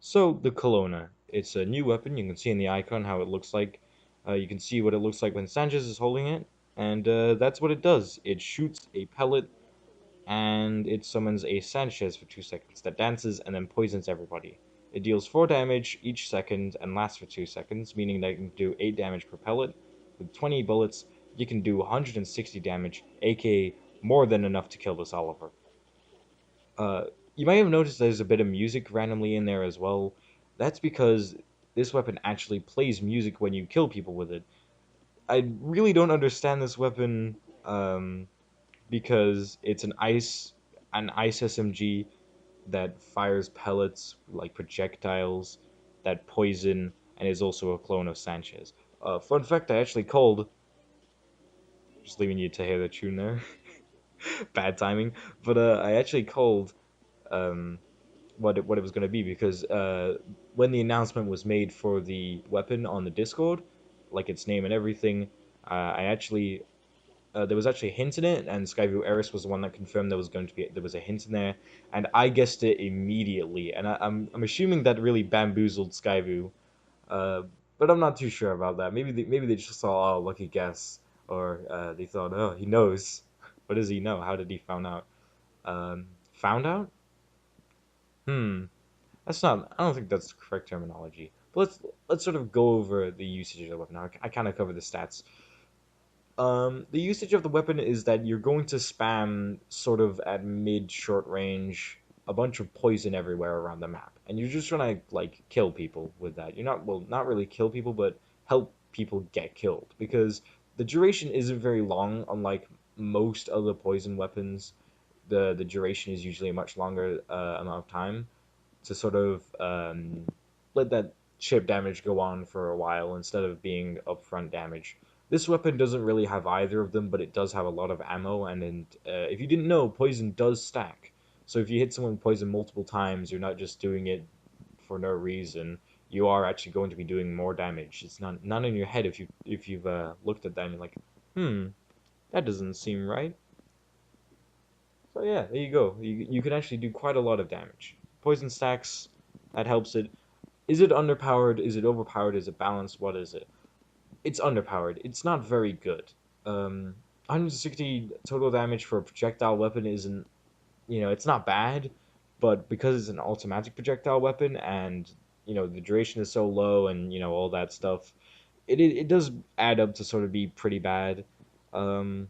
So the kelowna, it's a new weapon. You can see in the icon how it looks like. You can see what it looks like when Sanchez is holding it, and that's what it does. It shoots a pellet, and it summons a Sanchez for 2 seconds that dances and then poisons everybody. It deals 4 damage each second and lasts for 2 seconds, meaning that you can do 8 damage per pellet. With 20 bullets, you can do 160 damage, aka more than enough to kill this Oliver. Uh, you might have noticed there's a bit of music randomly in there as well. That's because this weapon actually plays music when you kill people with it. I really don't understand this weapon because it's an ice SMG that fires pellets like projectiles that poison and is also a clone of Sanchez. Fun fact: I actually called. Just leaving you to hear the tune there. Bad timing, but I actually called um, what it was going to be because when the announcement was made for the weapon on the Discord, like its name and everything, I actually there was actually a hint in it, and Skyview Eris was the one that confirmed there was a hint in there, and I guessed it immediately, and I'm assuming that really bamboozled Skyview, uh, but I'm not too sure about that. Maybe they just saw, oh, lucky guess, or they thought, oh, he knows. What does he know? How did he found out? Found out? Hmm. That's not. I don't think that's the correct terminology. But let's sort of go over the usage of the weapon. I kind of cover the stats. The usage of the weapon is that you're going to spam sort of at mid short range a bunch of poison everywhere around the map, and you're just trying to like kill people with that. You're not well, not really kill people, but help people get killed because the duration isn't very long. Unlike most other poison weapons, the duration is usually a much longer amount of time to sort of let that chip damage go on for a while instead of being upfront damage. This weapon doesn't really have either of them, but it does have a lot of ammo, and if you didn't know, poison does stack. So if you hit someone with poison multiple times, you're not just doing it for no reason. You are actually going to be doing more damage. It's not in your head if you've looked at that and you're like, that doesn't seem right. So yeah, there you go. You can actually do quite a lot of damage. Poison stacks, that helps it. Is it underpowered? Is it overpowered? Is it balanced? What is it? It's underpowered. It's not very good. 160 total damage for a projectile weapon isn't, it's not bad, but because it's an automatic projectile weapon and, the duration is so low and, all that stuff, it does add up to sort of be pretty bad. Um,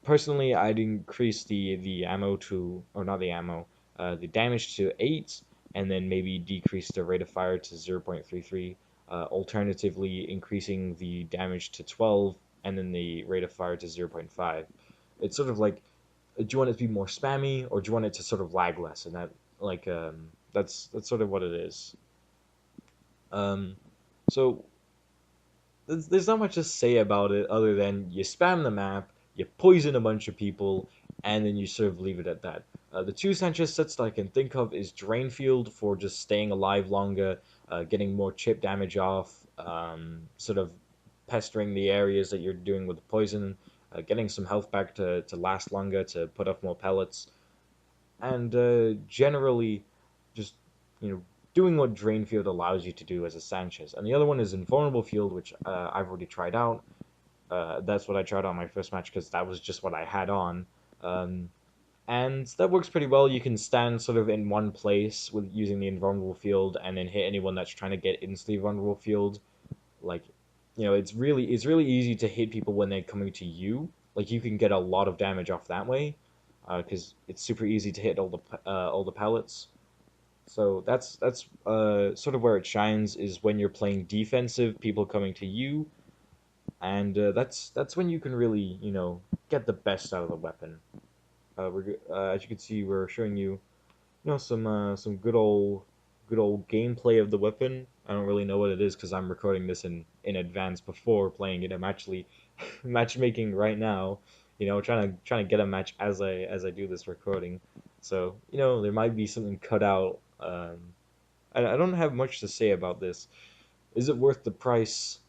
Personally, I'd increase the ammo to, or not the ammo, the damage to 8, and then maybe decrease the rate of fire to 0.33. Alternatively, increasing the damage to 12, and then the rate of fire to 0.5. It's sort of like, do you want it to be more spammy, or do you want it to sort of lag less? And that, like, that's sort of what it is. Um, so there's not much to say about it other than you spam the map, you poison a bunch of people, and then you sort of leave it at that. The two Sanchez sets that I can think of is Drain Field for just staying alive longer, getting more chip damage off, sort of pestering the areas that you're doing with the poison, getting some health back to last longer, to put off more pellets, and generally just doing what Drain Field allows you to do as a Sanchez. And the other one is Invulnerable Field, which I've already tried out. That's what I tried on my first match because that was just what I had on. Um, and that works pretty well. You can stand sort of in one place with using the invulnerable field, and then hit anyone that's trying to get into the vulnerable field. Like, it's really easy to hit people when they're coming to you. Like you can get a lot of damage off that way, because it's super easy to hit all the pellets. So that's sort of where it shines is when you're playing defensive, people coming to you, and that's when you can really get the best out of the weapon. As you can see, we're showing you some good old gameplay of the weapon. I don't really know what it is because I'm recording this in advance before playing it. I'm actually matchmaking right now. Trying to get a match as I do this recording. So there might be something cut out. I don't have much to say about this. Is it worth the price?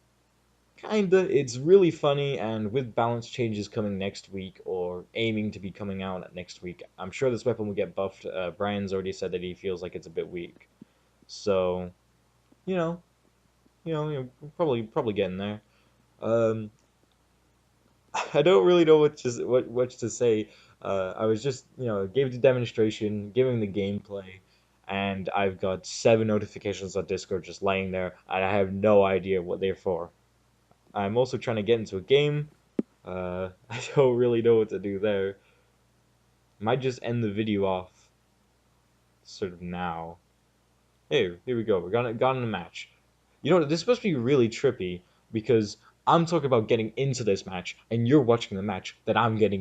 Kinda. It's really funny, and with balance changes coming next week, or aiming to be coming out next week, I'm sure this weapon will get buffed. Brian's already said that he feels like it's a bit weak. So you know, probably getting there. Um, I don't really know what to say. I was just gave the demonstration, giving the gameplay, and I've got 7 notifications on Discord just laying there, and I have no idea what they're for. I'm also trying to get into a game. I don't really know what to do there. Might just end the video off sort of now. Hey, here we go. We got in a match. You know, this is supposed to be really trippy because I'm talking about getting into this match, and you're watching the match that I'm getting